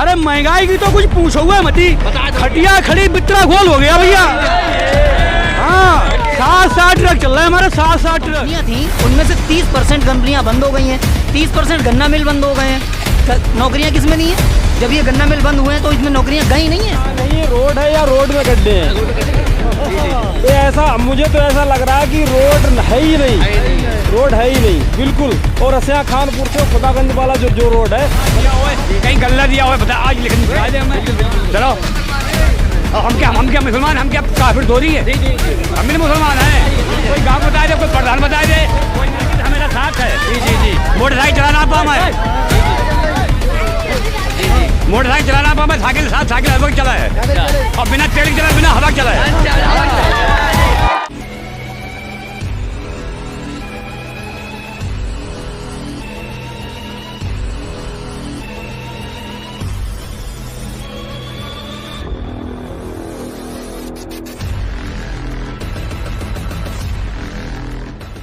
अरे महंगाई की तो कुछ पूछो हुआ मती, खटिया खड़ी बितरा गोल हो गया भैया। हाँ 7-60 ट्रक चल रहा है हमारे, 7-60 ट्रक थी, उनमें से 30% कंपनियां बंद हो गई हैं, 30% गन्ना मिल बंद हो गए हैं। नौकरियां किसमें नहीं है? जब ये गन्ना मिल बंद हुए हैं तो इसमें नौकरियां गई नहीं है। नहीं रोड है या रोड में गड्ढे हैं? ये ऐसा मुझे तो ऐसा लग रहा है कि रोड है ही नहीं, रोड है ही नहीं बिल्कुल। और रसिया खानपुर से खुदागंज वाला जो रोड है, कहीं गल्ला दिया हुआ बता आज लिखने चलो। हम क्या मुसलमान, हम क्या काफिर दोरी है? हम भी मुसलमान हैं। कोई गाँव बता दे, कोई प्रधान बता दे, कोई हमारा साथ है। जी मोटरसाइकिल चलाना पाओ मैं, मोटरसाइकिल चलाना पाओ मैं, साइकिल हवा चला है और बिना तेल चला, बिना हवा चला है।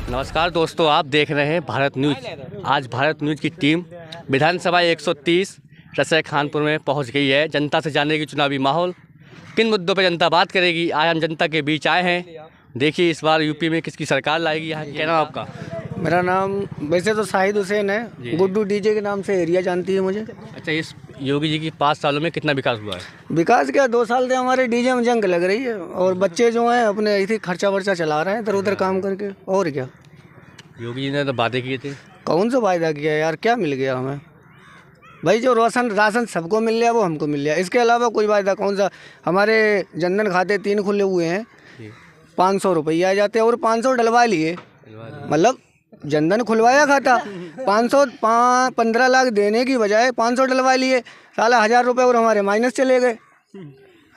नमस्कार दोस्तों, आप देख रहे हैं भारत न्यूज। आज भारत न्यूज की टीम विधानसभा 130 रसिया खानपुर में पहुंच गई है। जनता से जानने की चुनावी माहौल, किन मुद्दों पर जनता बात करेगी, आज हम जनता के बीच आए हैं। देखिए इस बार यूपी में किसकी सरकार लाएगी। यहाँ क्या नाम आपका? मेरा नाम वैसे तो शाहिद हुसैन है, गुड्डू डीजे के नाम से एरिया जानती है मुझे। अच्छा, इस योगी जी की 5 सालों में कितना विकास हुआ है? विकास क्या, 2 साल से हमारे डीजे में जंग लग रही है और बच्चे जो हैं अपने ऐसे खर्चा वर्चा चला रहे हैं इधर उधर काम करके। और क्या, योगी जी ने तो वादे किए थे। कौन सा वायदा किया यार, क्या मिल गया हमें भाई? जो राशन सबको मिल गया वो हमको मिल गया, इसके अलावा कोई वायदा कौन सा? हमारे जनधन खाते 3 खुले हुए हैं, 500 रुपये आ जाते हैं और 500 डलवा लिए। मतलब जनधन खुलवाया खाता, 15 लाख देने की बजाय 500 डलवा लिए, साला 1000 रुपये और हमारे माइनस चले गए।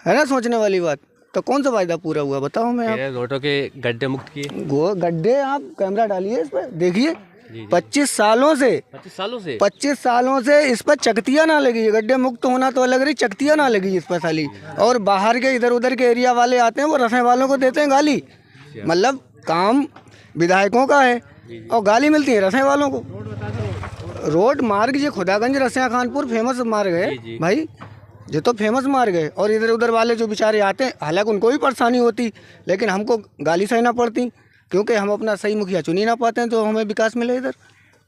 है ना सोचने वाली बात? तो कौन सा वायदा पूरा हुआ बताओ मैं? आप रोडों के गड्ढे मुक्त किए, वो गड्ढे आप कैमरा डालिए इस पर देखिए। 25 सालों से इस पर चकतियाँ ना लगी है। गड्ढे मुक्त होना तो अलग रही, चकतियाँ ना लगी इस पर साली। और बाहर के इधर उधर के एरिया वाले आते हैं, वो रसोई वालों को देते हैं गाली। मतलब काम विधायकों का है और गाली मिलती है रसोई वालों को। रोड मार्ग ये खुदागंज रसिया खानपुर फेमस मार्ग है भाई, ये तो फेमस मार्ग है। और इधर उधर वाले जो बेचारे आते हैं, हालांकि उनको भी परेशानी होती, लेकिन हमको गाली सहना पड़ती क्योंकि हम अपना सही मुखिया चुन ही ना पाते हैं तो हमें विकास मिले इधर,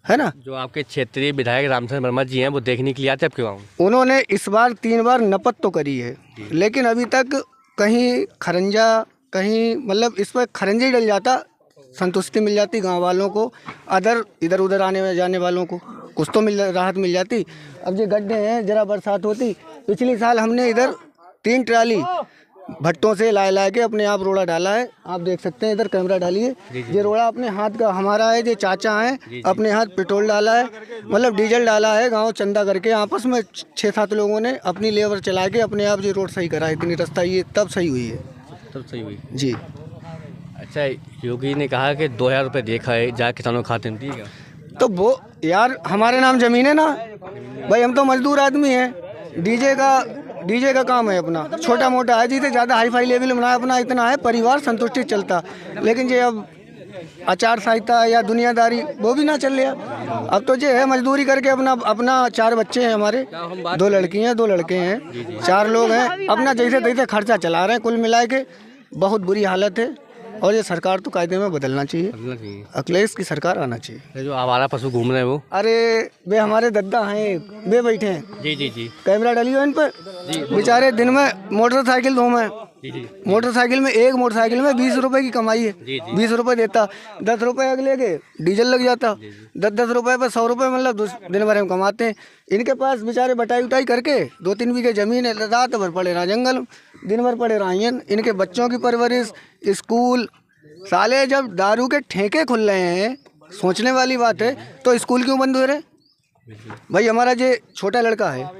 है ना। जो आपके क्षेत्रीय विधायक रामचंद्र वर्मा जी हैं वो देखने के लिए आते हैं आपके गाँव? उन्होंने इस बार 3 बार नपत तो करी है, लेकिन अभी तक कहीं खरंजा, कहीं मतलब इस पर खरंजा ही डल जाता, संतुष्टि मिल जाती गांव वालों को। अदर इधर उधर आने में जाने वालों को कुछ तो राहत मिल जाती। अब ये गड्ढे हैं, जरा बरसात होती, पिछले साल हमने इधर 3 ट्राली भट्टों से ला के अपने आप रोड़ा डाला है। आप देख सकते हैं, इधर कैमरा डालिए, ये रोड़ा अपने हाथ का हमारा है, जो चाचा हैं अपने हाथ पेट्रोल डाला है, मतलब डीजल डाला है, गांव चंदा करके आपस में 6-7 लोगों ने अपनी लेबर चला के अपने आप ये रोड सही करा है। इतनी रास्ता ये तब सही हुई है, तब सही हुई जी। अच्छा, योगी ने कहा कि 2000 रुपये देखा है, जा किसानों खाते में दिएगा। तो वो यार हमारे नाम ज़मीन है ना भाई, हम तो मजदूर आदमी हैं। डीजे का काम है अपना, छोटा मोटा है, जिसे ज़्यादा हाई फाई लेवल में अपना इतना है, परिवार संतुष्टि चलता। लेकिन ये अब आचार संहिता या दुनियादारी वो भी ना चल रहा। अब तो ये है मजदूरी करके अपना 4 बच्चे हैं हमारे, 2 लड़की हैं 2 लड़के हैं, 4 लोग हैं, अपना जैसे तैसे खर्चा चला रहे हैं। कुल मिला के बहुत बुरी हालत है और ये सरकार तो कायदे में बदलना चाहिए। अखिलेश की सरकार आना चाहिए। जो आवारा पशु घूम रहे हैं वो, अरे वे हमारे दद्दा हैं, वे बैठे हैं। जी कैमरा डालिए इन पर, बेचारे दिन में मोटरसाइकिल धोमें, मोटरसाइकिल में 1 मोटरसाइकिल में 20 रुपए की कमाई है। 20 रुपए देता, 10 रुपए अगले के डीजल लग जाता, 10-10 रुपए पर 100 रुपए मतलब दिन भर हम कमाते हैं। इनके पास बेचारे बटाई उटाई करके 2-3 बीघे जमीन है, रात भर पड़े रहा जंगल, दिन भर पड़े रहा। इनके बच्चों की परवरिश, स्कूल, साले जब दारू के ठेके खुल रहे हैं, सोचने वाली बात है, तो स्कूल क्यों बंद हो रहे भाई? हमारा ये छोटा लड़का है,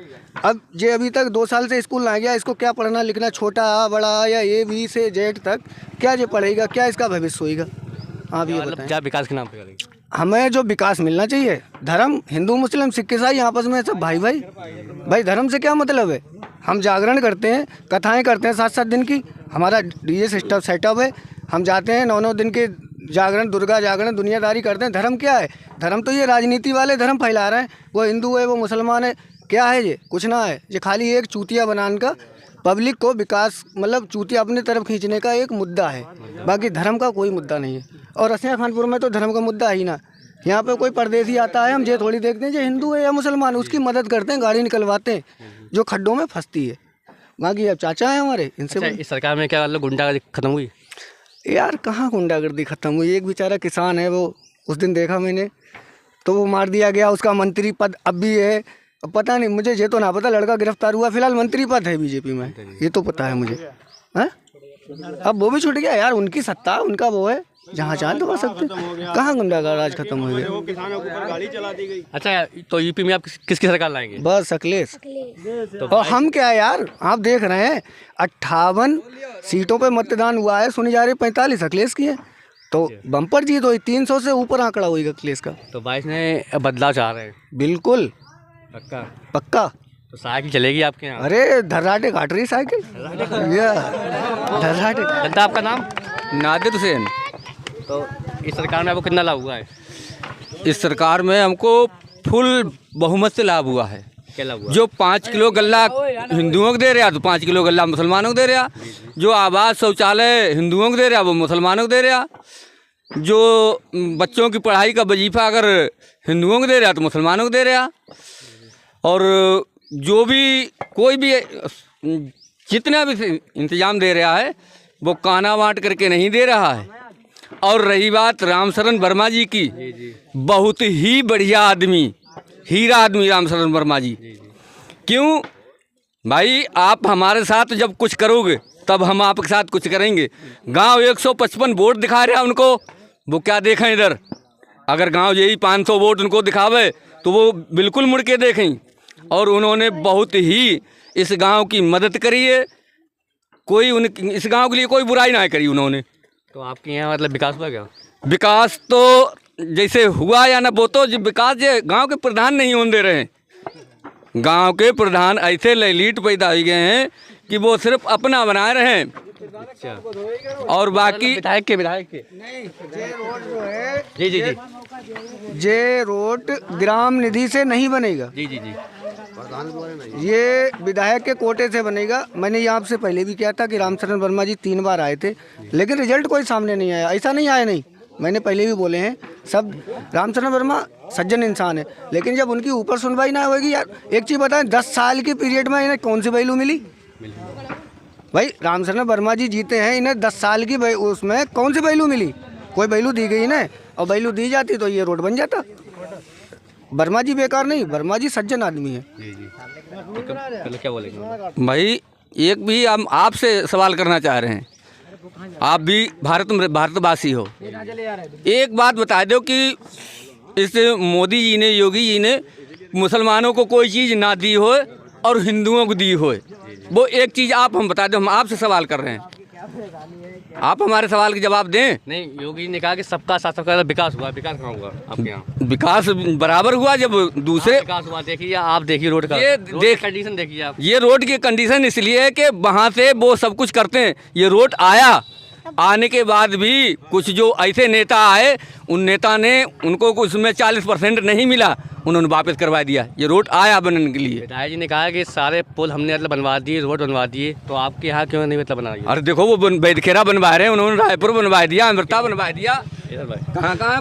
अब ये अभी तक 2 साल से स्कूल ना गया, इसको क्या पढ़ना लिखना, छोटा बड़ा या A-B से Z तक क्या ये पढ़ेगा, क्या इसका भविष्य होगा? आप ये बताएं। क्या विकास के नाम पे करेंगे? हमें जो विकास मिलना चाहिए, धर्म हिंदू मुस्लिम सिख ईसाई आपस में सब भाई धर्म से क्या मतलब है? हम जागरण करते हैं, कथाएं करते हैं 7-7 दिन की, हमारा डीजे सिस्टम सेटअप है, हम जाते हैं 9-9 दिन के जागरण, दुर्गा जागरण, दुनियादारी करते हैं। धर्म क्या है? धर्म तो ये राजनीति वाले धर्म फैला रहे हैं, वो हिंदू है वो मुसलमान है, क्या है ये? कुछ ना है, ये खाली एक चूतिया बनाने का, पब्लिक को विकास मतलब चूतिया अपने तरफ खींचने का एक मुद्दा है, बाकी धर्म का कोई मुद्दा नहीं है। और रसिया खानपुर में तो धर्म का मुद्दा है ही ना। यहाँ पे कोई परदेसी आता है, हम ये थोड़ी देखते हैं जो हिंदू है या मुसलमान, उसकी मदद करते हैं, गाड़ी निकलवाते हैं जो खड्डों में फंसती है। बाकी अब चाचा है हमारे, इनसे अच्छा, इस सरकार में क्या मतलब गुंडागर्दी खत्म हुई? यार कहाँ गुंडागर्दी खत्म हुई? एक बेचारा किसान है, वो उस दिन देखा मैंने, तो वो मार दिया गया, उसका मंत्री पद अब भी है। अब पता नहीं, मुझे ये तो ना पता, लड़का गिरफ्तार हुआ, फिलहाल मंत्री पद है बीजेपी में, ये तो पता है मुझे। हैं? अब वो भी छूट गया यार, उनकी सत्ता, उनका वो है, जहाँ चाहे तो कर सकते। कहाँ गुंडागर्दी आज खत्म हो गया? किसानों के ऊपर गाड़ी चला दी गई। अच्छा, तो यूपी में आप किसकी सरकार लाएंगे? बस अखिलेश। और हम क्या है यार, आप देख रहे हैं 58 सीटों पे मतदान हुआ है, सुनी जा रही 45 अखिलेश की है, तो बम्पर जीत हुई, 300 से ऊपर आंकड़ा हुई अखिलेश का। तो 22 में बदलाव चाह रहे हैं? बिल्कुल पक्का? पक्का। तो साइकिल चलेगी आपके यहाँ? अरे धर्राटे काट रही साइकिल, या धर्राटे। जनता, आपका नाम? नादिर हुसैन। तो इस सरकार में आपको कितना लाभ हुआ है? इस सरकार में हमको फुल बहुमत से लाभ हुआ है। क्या लाभ हुआ? जो 5 किलो गल्ला हिंदुओं को दे रहा तो 5 किलो गल्ला मुसलमानों को दे रहा, जो आवास शौचालय हिंदुओं को दे रहा वो मुसलमानों को दे रहा, जो बच्चों की पढ़ाई का वजीफा अगर हिंदुओं को दे रहा तो मुसलमानों को दे रहा, और जो भी कोई भी जितना भी इंतजाम दे रहा है वो काना बांट करके नहीं दे रहा है। और रही बात रामशरण वर्मा जी की, बहुत ही बढ़िया आदमी, हीरा आदमी रामशरण वर्मा जी। क्यों भाई, आप हमारे साथ जब कुछ करोगे तब हम आपके साथ कुछ करेंगे। गांव 155 वोट दिखा रहा उनको, वो क्या देखें इधर? अगर गांव यही 500 वोट उनको दिखावे तो वो बिल्कुल मुड़ के देखें। और उन्होंने बहुत ही इस गांव की मदद करी है, कोई इस गांव के लिए कोई बुराई ना करी उन्होंने। तो आपके यहाँ मतलब विकास हुआ क्या? विकास तो जैसे हुआ या ना, वो तो विकास जो गांव के प्रधान नहीं होने दे रहे हैं। गांव के प्रधान ऐसे लैलीट पैदा हो गए हैं कि वो सिर्फ अपना बना रहे हैं। अच्छा, और बाकी विधायक के नहीं, ये रोड जो है, जी जी जी ये रोड ग्राम निधि से नहीं बनेगा, जी जी जी ये विधायक के कोटे से बनेगा। मैंने ये आपसे पहले भी किया था कि रामशरण वर्मा जी 3 बार आए थे, लेकिन रिजल्ट कोई सामने नहीं आया। ऐसा नहीं आया, नहीं, मैंने पहले भी बोले हैं, सब रामशरण वर्मा सज्जन इंसान है, लेकिन जब उनकी ऊपर सुनवाई ना होगी यार। एक चीज़ बताएं, 10 साल की पीरियड में इन्हें कौन सी वैल्यू मिली? भाई रामशरण वर्मा जी जीते हैं, इन्हें 10 साल की उसमें कौन सी वैल्यू मिली? कोई वैल्यू दी गई ना, और वैल्यू दी जाती तो ये रोड बन जाता। वर्मा जी बेकार नहीं, वर्मा जी सज्जन आदमी है। तो क्या बोलेंगे भाई, एक भी हम आपसे सवाल करना चाह रहे हैं, आप भी भारतवासी हो, एक बात बता दो कि इस मोदी जी ने, योगी जी ने मुसलमानों को कोई चीज़ ना दी हो और हिंदुओं को दी हो, वो एक चीज़ आप हम बता दो। हम आपसे सवाल कर रहे हैं, आप हमारे सवाल के जवाब दें। नहीं, योगी ने कहा कि सबका साथ सबका विकास हुआ। विकास कहाँ हुआ आपके यहाँ? विकास बराबर हुआ जब दूसरे विकास हुआ। देखिए आप, देखिए रोड का, ये कंडीशन देखिए आप। ये रोड की कंडीशन इसलिए है कि वहाँ से वो सब कुछ करते हैं। ये रोड आया, आने के बाद भी कुछ जो ऐसे नेता आए, उन नेता ने उनको उसमें 40% नहीं मिला, उन्होंने वापस करवा दिया। ये रोड आया बनने के लिए। विधायक जी ने कहा कि सारे पुल हमने मतलब बनवा दिए, रोड बनवा दिए, तो आपके यहाँ क्यों नहीं मतलब बना रही? अरे देखो, वो बैदखेरा बनवा रहे हैं, उन्होंने रायपुर बनवा दिया, अमृता बनवा दिया, कहाँ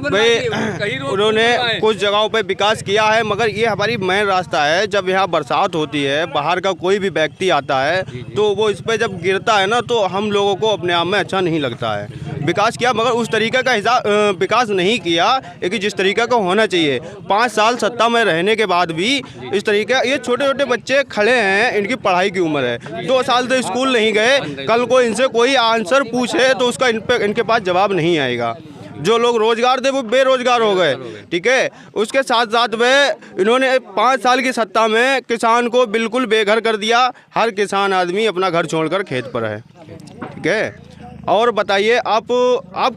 उन्होंने कुछ जगहों पे विकास किया है, मगर ये हमारी मेन रास्ता है। जब यहाँ बरसात होती है, बाहर का कोई भी व्यक्ति आता है तो वो इस पे जब गिरता है ना, तो हम लोगों को अपने आप में अच्छा नहीं लगता है। विकास किया, मगर उस तरीके का विकास नहीं किया कि जिस तरीके का होना चाहिए। 5 साल सत्ता में रहने के बाद भी इस तरीके, ये छोटे छोटे बच्चे खड़े हैं, इनकी पढ़ाई की उम्र है, 2 साल से स्कूल नहीं गए, कल को इनसे कोई आंसर पूछे तो उसका इनके पास जवाब नहीं आएगा। जो लोग रोजगार थे वो बेरोजगार हो गए, ठीक है। उसके साथ साथ में इन्होंने 5 साल की सत्ता में किसान को बिल्कुल बेघर कर दिया। हर किसान आदमी अपना घर छोड़कर खेत पर है, ठीक है। और बताइए, आप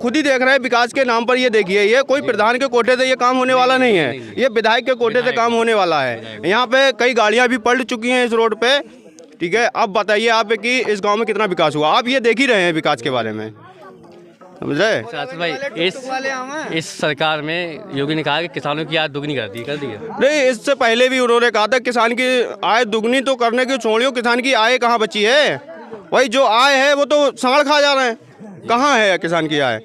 खुद ही देख रहे हैं, विकास के नाम पर ये देखिए, ये कोई प्रधान के कोटे से ये काम होने वाला नहीं है, ये विधायक के कोटे से काम होने वाला है। यहाँ पे कई गाड़ियाँ भी पलट चुकी हैं इस रोड पे, ठीक है। अब बताइए आप कि इस गाँव में कितना विकास हुआ, आप ये देख ही रहे हैं विकास के बारे में। समझ रहे। आसिफ भाई, इस सरकार में योगी ने कहा कि किसानों की आय दुगनी कर दी है। नहीं, इससे पहले भी उन्होंने कहा था किसान की आय दुगनी तो करने की छोड़ियो, किसान की आय कहाँ बची है? वही जो आय है वो तो सांड़ खा जा रहे हैं, कहाँ है किसान की आय?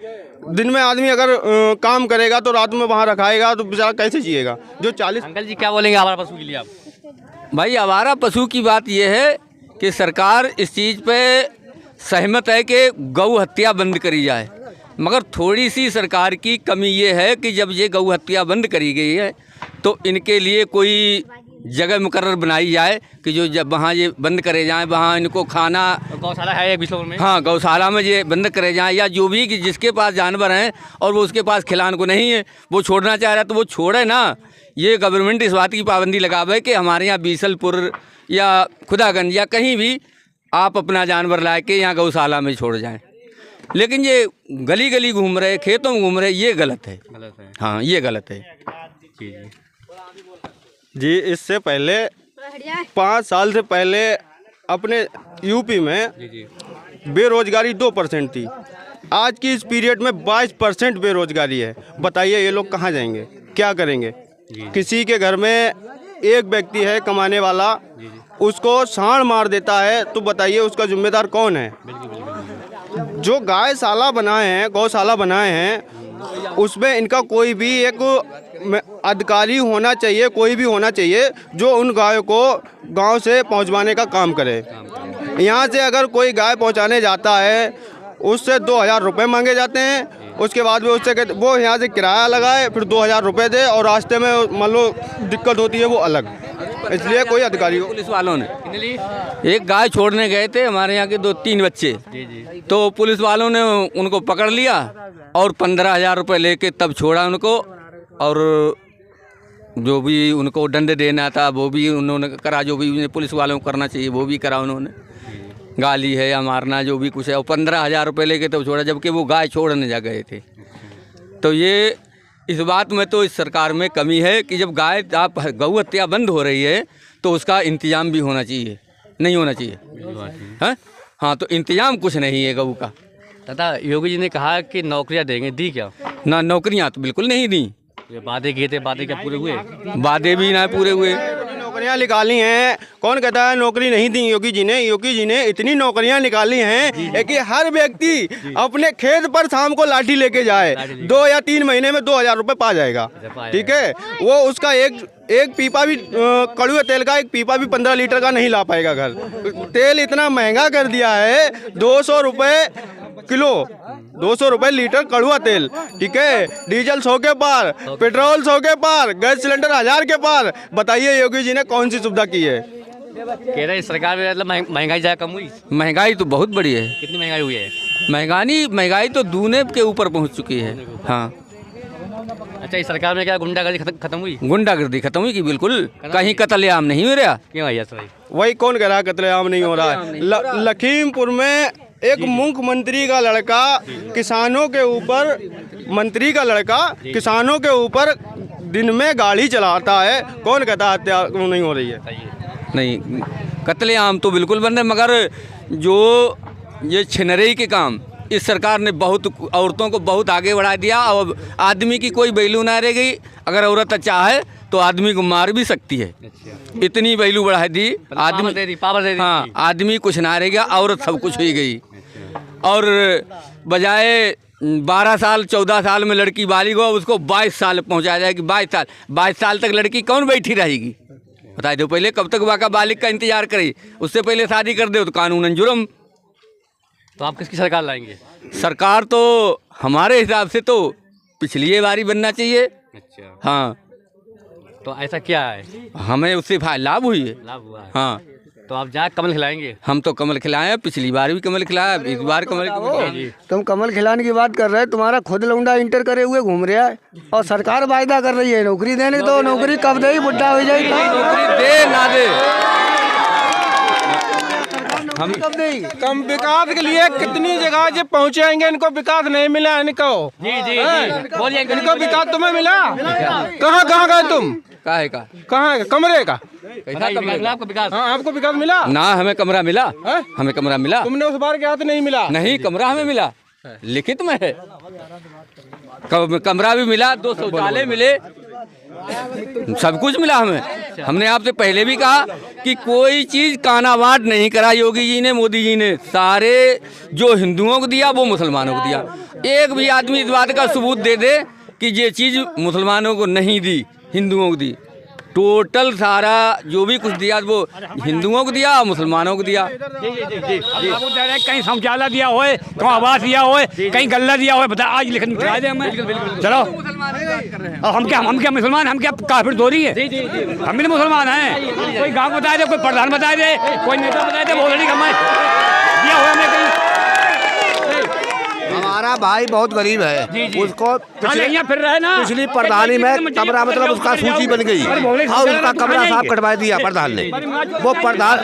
दिन में आदमी अगर काम करेगा तो रात में वहाँ रखाएगा तो बेचारा कैसे जिएगा? जो 40। अंकल जी क्या बोलेंगे आवारा पशु के लिए आप? भाई आवारा पशु की बात यह है कि सरकार इस चीज़ पे सहमत है कि गौ हत्या बंद करी जाए, मगर थोड़ी सी सरकार की कमी ये है कि जब ये गौ हत्या बंद करी गई है तो इनके लिए कोई जगह मुकर्रर बनाई जाए कि जो जब वहाँ ये बंद करे जाएं, वहाँ इनको खाना, गौशाला है एक बिशनपुर में। हाँ, गौशाला में ये बंद करे जाएं, या जो भी कि जिसके पास जानवर हैं और वो उसके पास खिलान को नहीं है, वो छोड़ना चाह रहा है तो वो छोड़े ना। ये गवर्नमेंट इस बात की पाबंदी लगावे कि हमारे यहाँ बीसलपुर या खुदागंज या कहीं भी आप अपना जानवर ला के यहाँ गौशाला में छोड़ जाएं। लेकिन ये गली गली घूम रहे, खेतों में घूम रहे, ये गलत है। हाँ, ये गलत है जी। इससे पहले 5 साल से पहले अपने यूपी में बेरोजगारी 2% थी। आज की इस पीरियड में 22% बेरोजगारी है। बताइए ये लोग कहाँ जाएंगे, क्या करेंगे? किसी के घर में एक व्यक्ति है कमाने वाला, उसको सांड मार देता है तो बताइए उसका जिम्मेदार कौन है? जो गायशाला बनाए हैं, गौशाला बनाए हैं, उसमें इनका कोई भी एक अधिकारी होना चाहिए, कोई भी होना चाहिए जो उन गायों को गांव से पहुंचवाने का काम करे। यहाँ से अगर कोई गाय पहुंचाने जाता है उससे 2000 रुपये मांगे जाते हैं। उसके बाद में उससे वो यहाँ से किराया लगाए, फिर 2000 रुपये दे, और रास्ते में मान लो दिक्कत होती है वो अलग। इसलिए कोई अधिकारी हो। पुलिस वालों ने एक गाय छोड़ने गए थे, हमारे यहाँ के 2-3 बच्चे, तो पुलिस वालों ने उनको पकड़ लिया और 15,000 रुपये लेके तब छोड़ा उनको, और जो भी उनको दंड देना था वो भी उन्होंने करा, जो भी पुलिस वालों को करना चाहिए वो भी करा उन्होंने, गाली है या मारना जो भी कुछ है, और 15,000 रुपये लेके तब छोड़ा, जबकि वो गाय छोड़ने जा गए थे। तो ये इस बात में तो इस सरकार में कमी है कि जब गाय आप गौ हत्या बंद हो रही है तो उसका इंतजाम भी होना चाहिए, नहीं होना चाहिए। हाँ, तो इंतजाम कुछ नहीं है गऊ का। तथा योगी जी ने कहा कि नौकरियां देंगे, दी क्या? ना, नौकरियां तो बिल्कुल नहीं दी। ये वादे किए थे, वादे क्या पूरे हुए? वादे भी ना पूरे हुए। नौकरियां निकाली हैं, कौन कहता है नौकरी नहीं दी योगी जी ने? योगी जी ने इतनी नौकरियां निकाली हैं कि हर व्यक्ति अपने खेत पर शाम को लाठी लेके जाए, 2 या 3 महीने में 2000 रुपये पा जाएगा। ठीक है, वो उसका एक पीपा भी कड़ुए तेल का एक पीपा भी 15 लीटर का नहीं ला पाएगा घर। तेल इतना महंगा कर दिया है, 200 रुपये किलो, 200 रुपये लीटर कड़ुआ तेल। ठीक है, डीजल 100 के पार, पेट्रोल 100 के पार, गैस सिलेंडर 1000 के पार। बताइए योगी जी ने कौन सी सुविधा की है? कह रहे सरकार में मतलब महंगाई ज़्यादा कम हुई? महंगाई तो बहुत बड़ी है। कितनी महंगाई हुई है? महंगाई तो दूने के ऊपर पहुंच चुकी है। हाँ। अच्छा, इस सरकार में क्या गुंडागर्दी खत्म हुई? गुंडागर्दी खत्म हुई कि बिल्कुल कहीं कत्लेआम नहीं हो रहा। क्यों भैया सर? वही कौन कह रहा है कत्लेआम नहीं हो रहा है? लखीमपुर में एक मुख्यमंत्री का लड़का किसानों के ऊपर, मंत्री का लड़का किसानों के ऊपर दिन में गाड़ी चलाता है। कौन कहता हत्या नहीं हो रही है? नहीं, कत्लेआम तो बिल्कुल बंद है, मगर जो ये छिनरई के काम इस सरकार ने बहुत औरतों को बहुत आगे बढ़ा दिया। और आदमी की कोई वैल्यू ना रह गई। अगर औरत चाहे तो आदमी को मार भी सकती है, इतनी वैल्यू बढ़ा दी। आदमी पावर दे दी। हाँ, आदमी कुछ ना रह गया, औरत सब कुछ हो गई। और बजाय 12 साल 14 साल में लड़की बालिग हो, उसको 22 साल पहुँचाया जाएगी। 22 साल तक लड़की कौन बैठी रहेगी? बता दो पहले, कब तक वाका बालिग का इंतजार करे? उससे पहले शादी कर दो तो कानूनन जुर्म। तो आप किसकी सरकार लाएंगे? सरकार तो हमारे हिसाब से तो पिछली बारी बनना चाहिए। अच्छा, हाँ। तो ऐसा क्या है? हमें उससे लाभ हुई है। लाभ हुआ है? हाँ। तो आप जहाँ कमल खिलाएंगे? हम तो कमल खिलाए, पिछली बार भी कमल खिलाया, इस बार कमल खिलाया। तुम कमल खिलाने की बात कर रहे हैं, तुम्हारा खुद लौंडा इंटर करे हुए घूम रहा है और सरकार वायदा कर रही है नौकरी देने। तो नौकरी कब देगी? बुढ़ा हो जाएगी। नौकरी दे ना दे, हम कब देगी? कम विकास के लिए कितनी जगह जब पहुँचेंगे, इनको विकास नहीं मिला इनको। जी जी बोलिए। इनको विकास तुम्हें मिला? कहाँ कहाँ गए तुम? कहाँ है कमरे का? आपको विकास? हाँ, आपको विकास मिला ना? हमें कमरा मिला, हमें कमरा मिला। तुमने उस बार क्या तो नहीं मिला? नहीं, कमरा हमें मिला। लिखित में है। कमरा भी मिला, 2 शौचालय मिले, सब कुछ मिला हमें। हमने आपसे पहले भी कहा कि कोई चीज़ कानावाट नहीं करा योगी जी ने, मोदी जी ने। सारे जो हिंदुओं को दिया वो मुसलमानों को दिया। एक भी आदमी इस बात का सबूत दे दे कि ये चीज़ मुसलमानों को नहीं दी, हिंदुओं को दी। टोटल सारा जो भी कुछ दिया वो हिंदुओं को दिया और मुसलमानों को दिया। कहीं शौचालय दिया होए, कहीं आवास दिया होए, कहीं गल्ला दिया होए, बता आज लिखन दिखा दे हमें। चलो हम क्या मुसलमान, हम क्या काफिर दोरी है? हम भी मुसलमान हैं। कोई गांव बता दे, कोई प्रधान बता दे, कोई नेता बता दे, बहुत हमें दिया हुआ हमें कहीं। हमारा भाई बहुत गरीब है, उसको फिर रहे ना पिछली प्रधानी में कमरा मतलब उसका सूची बन गई और उसका कमरा साफ कटवा दिया प्रधान ने। वो प्रधान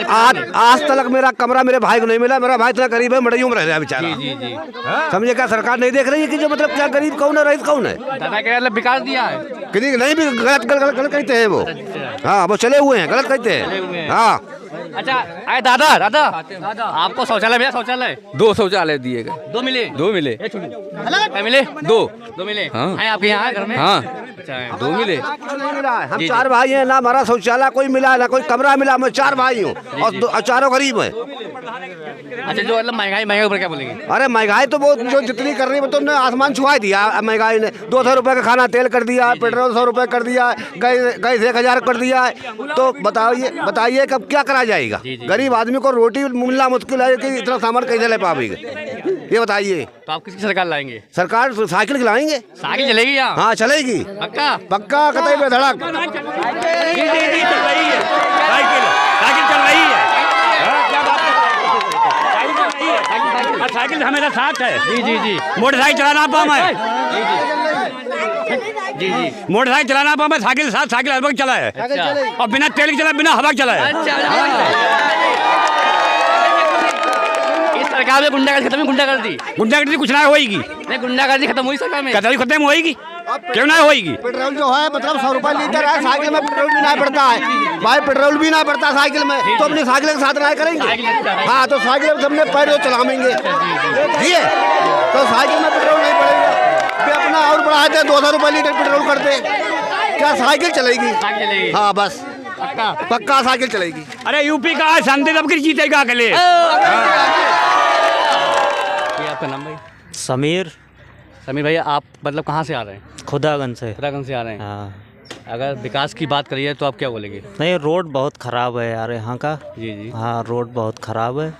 आज तक मेरा कमरा मेरे भाई को नहीं मिला। मेरा भाई इतना गरीब है, मड़इयों में रह रहा है बेचारा। समझे क्या सरकार नहीं देख रही है कि जो मतलब क्या गरीब कौन है, रईस कौन है? दादा के मतलब विकास दिया है किसी नहीं भी गलत कहते हैं वो। हाँ वो चले हुए हैं, गलत कहते हैं। हाँ अच्छा आए दादा आपको शौचालय मिला? शौचालय 2 शौचालय दिए गए। 2 मिले? 2 मिले। क्या मिले? 2 मिले। हाँ आए आपके यहाँ घर में? हाँ अच्छा 2 मिले। हम 4 भाई हैं ना, हमारा शौचालय कोई मिला ना कोई कमरा मिला। मैं 4 भाई हूँ और चारों गरीब हैं। अच्छा जो मतलब महंगाई ऊपर क्या बोलेंगे? अरे महंगाई तो बहुत जो जितनी कर रही है तो आसमान छुआ दिया महंगाई ने। 200 रुपए का खाना तेल कर दिया, पेट्रोल 100 रुपए कर दिया, गैस 1000 कर दिया है। तो बताइए कब क्या करा जाएगा? गरीब आदमी को रोटी मिलना मुश्किल है कि इतना सामान कैसे ले पाएंगे, ये बताइए। तो आप किसकी सरकार लाएंगे? सरकार साइकिल खिलाएंगे। साइकिल चलेगी यहाँ? हाँ चलेगी पक्का? पक्का कतई पे धड़क। चल रही है साइकिल चल रही है। साइकिल हमेशा साथ है। जी मोटरसाइकिल चलाना पाऊँ मैं? जी मोटरसाइकिल चलाना पाऊँ मैं? साइकिल साथ, साइकिल हर वक्त चला है और बिना तेल के चला, बिना हवा के चला है। इस सरकार में गुंडागर्दी खत्म? गुंडागर्दी कुछ ना होएगी। नहीं गुंडागर्दी खत्म हुई सरकार में? कतई खत्म होएगी, क्यों ना होएगी? पेट्रोल जो है मतलब 100 रुपए लीटर है, साइकिल में पेट्रोल भी नहीं पड़ता है भाई। पेट्रोल भी नहीं पड़ता साइकिल में, तो अपनी साइकिल के साथ नहीं करेंगे। हाँ तो साइकिल में सबने पैर जो चलाएंगे, ठीक है? तो साइकिल में पेट्रोल नहीं पड़ेगा, वे अपना और बढ़ा दे 200 रुपए लीटर पेट्रोल करते, क्या साइकिल चलेगी? हाँ बस पक्का साइकिल चलेगी। अरे यूपी का शांति तब की जीतेगा अकेले। आपका नाम भाई? समीर भैया आप मतलब कहाँ से आ रहे हैं? खुदागंज से। उत्तराखंड से आ रहे हैं। हाँ अगर विकास की बात करिए तो आप क्या बोलेंगे? नहीं, रोड बहुत ख़राब है यार यहाँ का। जी हाँ रोड बहुत ख़राब है,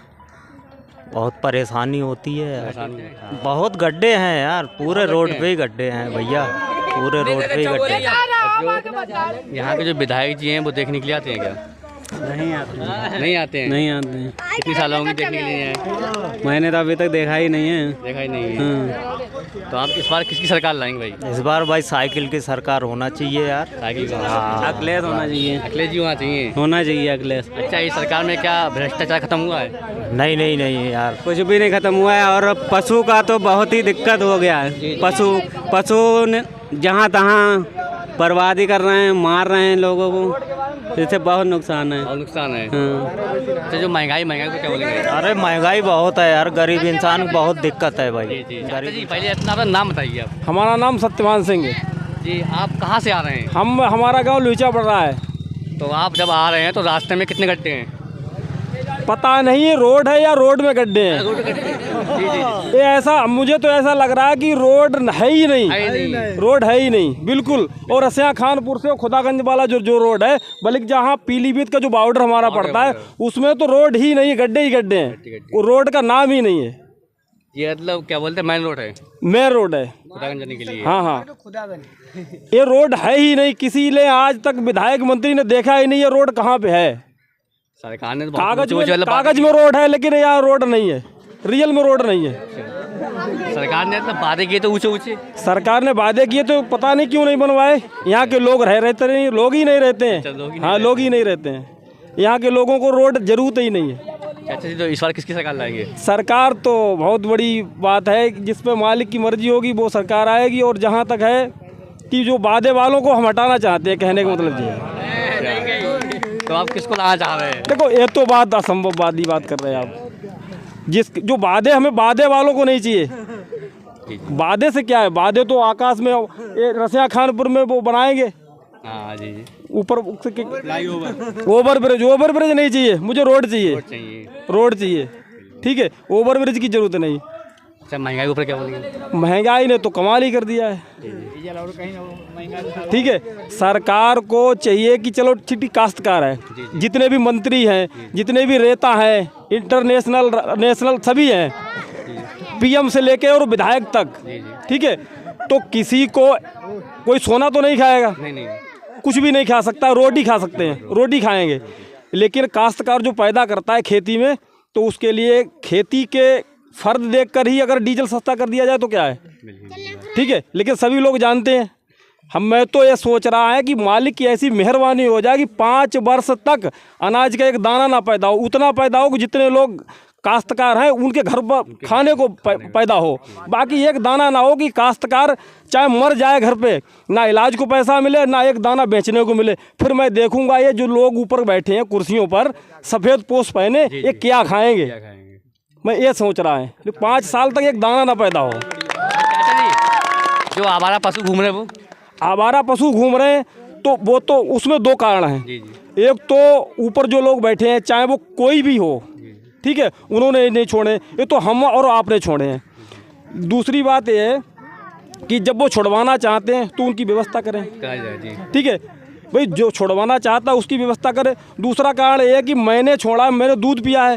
बहुत परेशानी होती है यार। बहुत गड्ढे हैं यार, पूरे रोड पे ही गड्ढे हैं भैया, पूरे रोड पे ही गड्ढे हैं। यहाँ के जो विधायक जी हैं वो देखने के लिए आते हैं क्या? नहीं आते हैं। नहीं आते हैं। कितनी साल होंगे देखने के लिए आए? मैंने तो अभी तक देखा ही नहीं है। देखा ही नहीं है। तो आप इस बार किसकी सरकार लाएंगे भाई? इस बार भाई साइकिल की सरकार होना चाहिए यार। साइकिल अखिलेश होना चाहिए, अखिलेश जी होना चाहिए अखिलेश। अच्छा इस सरकार में क्या भ्रष्टाचार खत्म हुआ है? नहीं यार, कुछ भी नहीं खत्म हुआ है। और पशु का तो बहुत ही दिक्कत हो गया है। पशु ने जहाँ तहाँ बर्बादी कर रहे हैं, मार रहे हैं लोगों को, इससे बहुत नुकसान है। और नुकसान है। हाँ। तो जो महंगाई को क्या बोलेंगे? अरे महंगाई बहुत है यार, गरीब इंसान को बहुत दिक्कत है भाई। जी पहले अपना नाम बताइए आप। हमारा नाम सत्यवान सिंह है जी। आप कहाँ से आ रहे हैं? हमारा गांव लुचा पड़ रहा है। तो आप जब आ रहे हैं तो रास्ते में कितने गड्ढे हैं? पता नहीं है रोड है या रोड में गड्ढे हैं। ये ऐसा मुझे तो ऐसा लग रहा है कि रोड है ही नहीं, रोड है ही नहीं बिल्कुल। और रसिया खानपुर से खुदागंज वाला जो रोड है, बल्कि जहाँ पीलीभीत का जो बॉर्डर हमारा पड़ता है उसमें तो रोड ही नहीं है, गड्ढे ही गड्ढे हैं। वो रोड का नाम ही नहीं है। ये मतलब क्या बोलते हैं, मेन रोड है? मेन रोड है खुदागंज जाने के लिए। हाँ ये रोड है ही नहीं। किसी ने आज तक विधायक मंत्री ने देखा ही नहीं ये रोड कहाँ पे है। सरकार ने कागज में रोड है, लेकिन यहाँ रोड नहीं है, रियल में रोड नहीं है। सरकार ने मतलब वादे किए तो ऊंचे सरकार ने वादे किए तो पता नहीं क्यों नहीं बनवाए। यहाँ के लोग रहते नहीं, लोग ही नहीं रहते हैं। हाँ लोग ही नहीं रहते हैं। यहाँ के लोगों को रोड जरूरत ही नहीं है। अच्छा जी, तो इस बार किसकी सरकार लाएंगे? सरकार तो बहुत बड़ी बात है, जिस पे मालिक की मर्जी होगी वो सरकार आएगी। और जहाँ तक है कि जो वादे वालों को हम हटाना चाहते हैं, कहने का मतलब ये है। तो आप किसको लाना चाह रहे हैं? देखो ये तो बात असंभववादी बात कर रहे हैं आप। जो वादे हमें वादे वालों को नहीं चाहिए, वादे से क्या है, वादे तो आकाश में रसिया खानपुर में वो बनाएंगे। हाँ जी जी। ऊपर ओवर ब्रिज नहीं चाहिए मुझे, रोड चाहिए, रोड चाहिए। ठीक है, ओवर ब्रिज की जरूरत नहीं। अच्छा, महंगाई ऊपर क्या बोलेंगे? महंगाई ने तो कमाल ही कर दिया है। ठीक है, सरकार को चाहिए कि चलो ठीक काश्तकार है, जितने भी मंत्री हैं, जितने भी नेता हैं, इंटरनेशनल नेशनल सभी हैं, पीएम से लेके और विधायक तक। ठीक है, तो किसी को कोई सोना तो नहीं खाएगा, नहीं कुछ भी नहीं खा सकता, रोटी खा सकते हैं, रोटी खाएंगे। लेकिन काश्तकार जो पैदा करता है खेती में, तो उसके लिए खेती के फर्द देखकर ही अगर डीजल सस्ता कर दिया जाए तो क्या है। ठीक है, लेकिन सभी लोग जानते हैं, मैं तो ये सोच रहा है कि मालिक की ऐसी मेहरबानी हो जाए कि 5 वर्ष तक अनाज का एक दाना ना पैदा हो, उतना पैदा हो कि जितने लोग काश्तकार हैं उनके घर पर खाने को पैदा हो। बाकी एक दाना ना हो कि काश्तकार चाहे मर जाए घर पे, ना इलाज को पैसा मिले, ना एक दाना बेचने को मिले। फिर मैं देखूंगा ये जो लोग ऊपर बैठे हैं कुर्सियों पर सफ़ेद पोस्ट पहने, ये क्या खाएंगे। मैं ये सोच रहा है 5 साल तक एक दाना ना पैदा हो। जो आवारा पशु घूम रहे हैं, वो आवारा पशु घूम रहे हैं, तो वो तो उसमें 2 कारण हैं। एक तो ऊपर जो लोग बैठे हैं, चाहे वो कोई भी हो, ठीक है, उन्होंने नहीं छोड़े, ये तो हम और आपने छोड़े हैं। दूसरी बात ये है कि जब वो छुड़वाना चाहते हैं तो उनकी व्यवस्था करें। ठीक है भाई, जो छुड़वाना चाहता है उसकी व्यवस्था करें। दूसरा कारण ये है कि मैंने छोड़ा, मैंने दूध पिया है,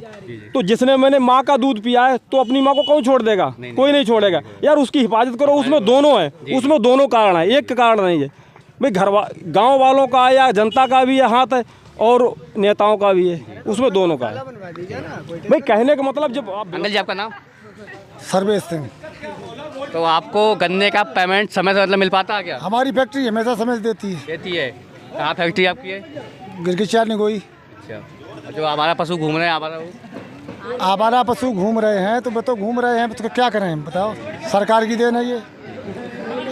तो जिसने मैंने माँ का दूध पिया है तो अपनी माँ को कौन छोड़ देगा? कोई नहीं छोड़ेगा यार, उसकी हिफाजत करो। उसमें दोनों है, उसमें दोनों कारण है, एक कारण नहीं है भाई। गाँव वालों का या जनता का भी है हाथ है और नेताओं का भी है, उसमें दोनों का है भाई। कहने का मतलब, जब अंकल जी आपका नाम? सर्वेश सिंह। तो आपको गन्ने का पेमेंट समय से मतलब मिल पाता है क्या? हमारी फैक्ट्री हमेशा समय देती है। देती है। कहाँ फैक्ट्री आपकी है? गिरगिचा निगोई। अच्छा, जो आवारा पशु घूम रहे हैं, आवारा पशु घूम रहे हैं, तो बताओ घूम रहे हैं तो क्या करें बताओ। सरकार की देन है ये,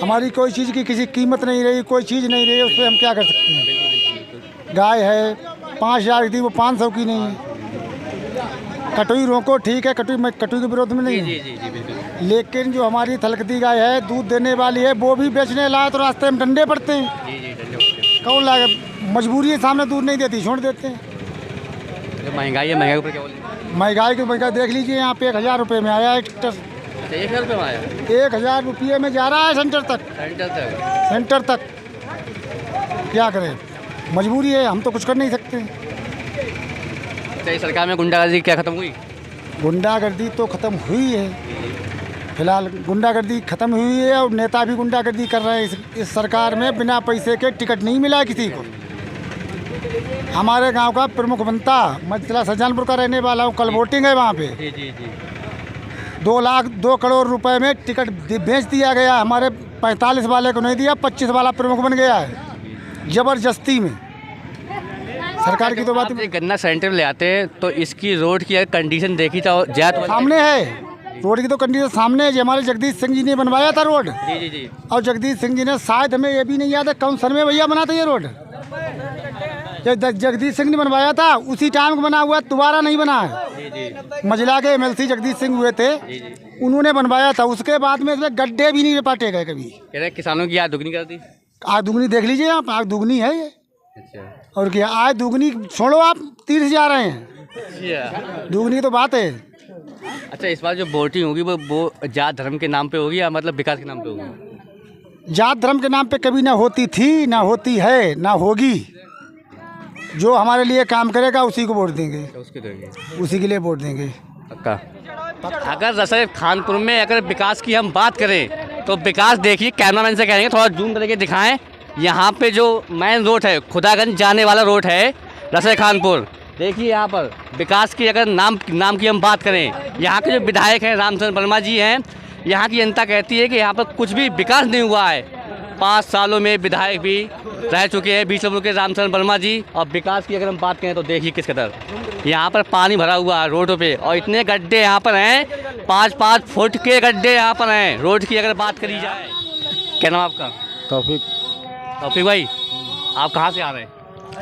हमारी कोई चीज़ की किसी कीमत नहीं रही, कोई चीज़ नहीं रही, उस पर हम क्या कर सकते हैं। गाय है 5,000 की थी, वो 500 की नहीं है। कटुई रोको, ठीक है, कटुई के विरोध में नहीं है, लेकिन जो हमारी थलकती गाय है, दूध देने वाली है, वो भी बेचने लाए तो रास्ते में डंडे पड़ते हैं। कौन लाए? मजबूरी है, सामने दूध नहीं देती, छोड़ देते हैं। महंगाई है, महंगाई ऊपर क्या बोलेंगे? महंगाई देख लीजिए, यहाँ पे 1,000 रुपये में आया है ट्रैक्टर। 1,000 रुपये में आया? 1,000 रुपये में जा रहा है सेंटर तक। क्या करें, मजबूरी है, हम तो कुछ कर नहीं सकते। अच्छा, सरकार में गुंडागर्दी क्या खत्म हुई? गुंडागर्दी तो खत्म हुई है, फिलहाल गुंडागर्दी खत्म हुई है, और नेता भी गुंडागर्दी कर रहे हैं। इस सरकार में बिना पैसे के टिकट नहीं मिला है किसी को। हमारे गांव का प्रमुख बनता, मैं जिला शाहजहानपुर का रहने वाला हूँ, कल वोटिंग है वहाँ पे। 2 करोड़ रुपए में टिकट बेच दिया गया। हमारे 45 वाले को नहीं दिया, 25 वाला प्रमुख बन गया है जबरदस्ती में। सरकार की तो बात ही। गन्ना सेंटर ले आते हैं तो इसकी रोड की कंडीशन देखी तो सामने है, रोड की तो कंडीशन सामने है। हमारे जगदीश सिंह जी ने बनवाया था रोड। जी। और जगदीश सिंह जी ने, शायद हमें ये भी नहीं याद है कौन सन में भैया बना था ये रोड। जगदीश सिंह ने बनवाया था, उसी टाइम को बना हुआ, दोबारा नहीं बना है। मजिला के MLC जगदीश सिंह हुए थे, उन्होंने बनवाया था। उसके बाद में इसमें गड्ढे भी नहीं पाटे गए कभी। कह रहे किसानों की आय दुगनी कर दी। आय दुगनी देख लीजिए आप, आय दुगनी है ये। अच्छा। और क्या आय दुगनी छोड़ो, आप 30 जा रहे हैं, दुगनी तो बात है। अच्छा, इस बार जो वोटिंग होगी वो जात धर्म के नाम पे होगी या मतलब विकास के नाम पे होगी? जात धर्म के नाम पे कभी ना होती थी, ना होती है, ना होगी। जो हमारे लिए काम करेगा उसी को वोट देंगे, उसी के लिए वोट देंगे। अगर रसै खानपुर में अगर विकास की हम बात करें तो विकास देखिए, कैमरामैन से कहेंगे थोड़ा जूम करके दिखाएं। यहाँ पे जो मेन रोड है, खुदागंज जाने वाला रोड है रसै खानपुर, देखिए यहाँ पर विकास की अगर नाम की हम बात करें, यहाँ के जो विधायक हैं रामचंद्र वर्मा जी हैं, यहाँ की जनता कहती है कि यहाँ पर कुछ भी विकास नहीं हुआ है। 5 सालों में विधायक भी रह चुके हैं 20 वर्ष के रामचंद्र वर्मा जी। और विकास की अगर हम बात करें तो देखिए किस कदर यहाँ पर पानी भरा हुआ है रोडों पे, और इतने गड्ढे यहाँ पर हैं, 5-5 फुट के गड्ढे यहाँ पर हैं रोड की अगर बात करी जाए। क्या नाम आपका? तौफीक भाई, आप कहाँ से आ रहे हैं?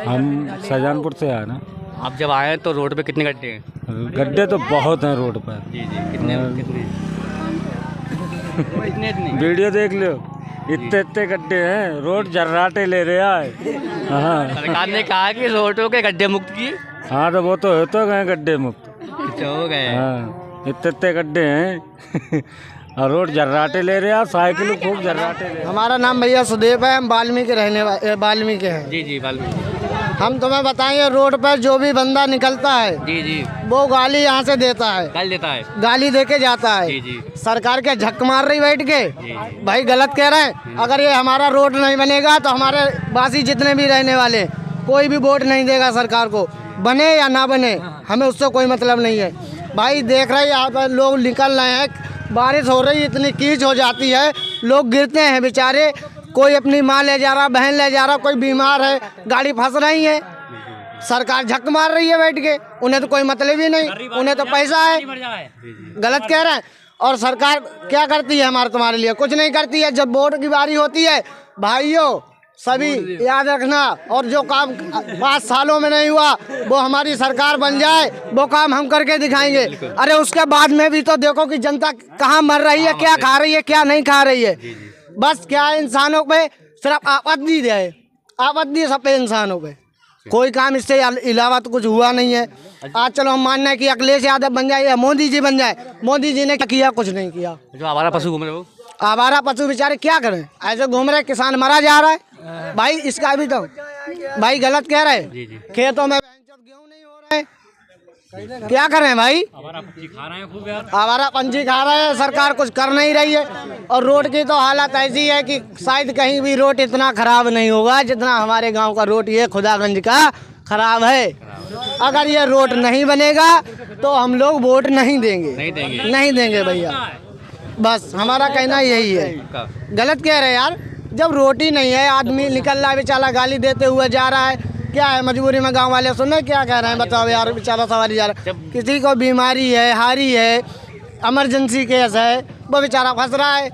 हम शाहजहानपुर से आए ना। आप जब आए तो रोड पे कितने गड्ढे हैं? गड्ढे तो बहुत हैं रोड पर। जी, कितने? वीडियो देख लो, इतने इतने गड्ढे हैं, रोड जर्राटे ले रहे हैं। हाँ सरकार ने कहा कि रोडों के गड्ढे मुक्त किए। हाँ, तो वो तो हो गए गड्ढे मुक्त। हो गए। हाँ, इतने इतने गड्ढे हैं और रोड जर्राटे ले रहे हैं, साइकिल खूब जर्राटे ले रहे हैं। हमारा नाम भैया सुदेव है, हम वाल्मीकि वाल्मीकि हैं। जी जी वाल्मीकि। हम तुम्हें बताएंगे, रोड पर जो भी बंदा निकलता है जी जी वो गाली यहाँ से देता है, गाली देता है, गाली दे के जाता है। जी जी। सरकार के झक मार रही बैठ के, भाई गलत कह रहे हैं। अगर ये हमारा रोड नहीं बनेगा तो हमारे वासी जितने भी रहने वाले कोई भी वोट नहीं देगा सरकार को, बने या ना बने, हमें उससे कोई मतलब नहीं है। भाई देख रहे हैं यहाँ पर लोग निकल रहे हैं, बारिश हो रही, इतनी कीच हो जाती है, लोग गिरते हैं बेचारे, कोई अपनी माँ ले जा रहा, बहन ले जा रहा, कोई बीमार है, गाड़ी फंस रही है, सरकार झक मार रही है बैठ के, उन्हें तो कोई मतलब ही नहीं, उन्हें तो पैसा है। गलत कह रहे हैं। और सरकार क्या करती है हमारे तुम्हारे लिए? कुछ नहीं करती है। जब वोट की बारी होती है भाइयों, सभी याद रखना, और जो काम 5 सालों में नहीं हुआ वो हमारी सरकार बन जाए, वो काम हम करके दिखाएंगे। अरे उसके बाद में भी तो देखो कि जनता कहाँ मर रही है, क्या खा रही है, क्या नहीं खा रही है। बस क्या इंसानों पे सिर्फ आपत्ति है, आपत्ति सब पे इंसानों पे, कोई काम इससे अलावा तो कुछ हुआ नहीं है। आज चलो हम मानना है कि अखिलेश यादव बन जाए या मोदी जी बन जाए, मोदी जी ने क्या किया? कुछ नहीं किया। जो आवारा पशु घूम रहे हो, आवारा पशु बेचारे क्या करें, ऐसे घूम रहे, किसान मरा जा रहा है भाई, इसका भी तो भाई गलत कह रहे हैं। खेतों में गेहूं नहीं हो रहे, क्या करें भाई? आवारा पंछी खा रहे हैं, सरकार कुछ कर नहीं रही है। और रोड की तो हालत ऐसी है कि शायद कहीं भी रोड इतना खराब नहीं होगा जितना हमारे गांव का रोड ये खुदागंज का खराब है। अगर ये रोड नहीं बनेगा तो हम लोग वोट नहीं देंगे, नहीं देंगे भैया। बस हमारा कहना यही है। गलत कह रहे हैं यार, जब रोटी नहीं है, आदमी निकल रहा है बेचारा, गाली देते हुए जा रहा है, क्या है मजबूरी में गांव वाले सुने क्या कह रहे हैं? बताओ यार, बेचारा सवारी जा रहा है, किसी को बीमारी है, हारी है, इमरजेंसी केस है, वो बेचारा फंस रहा है,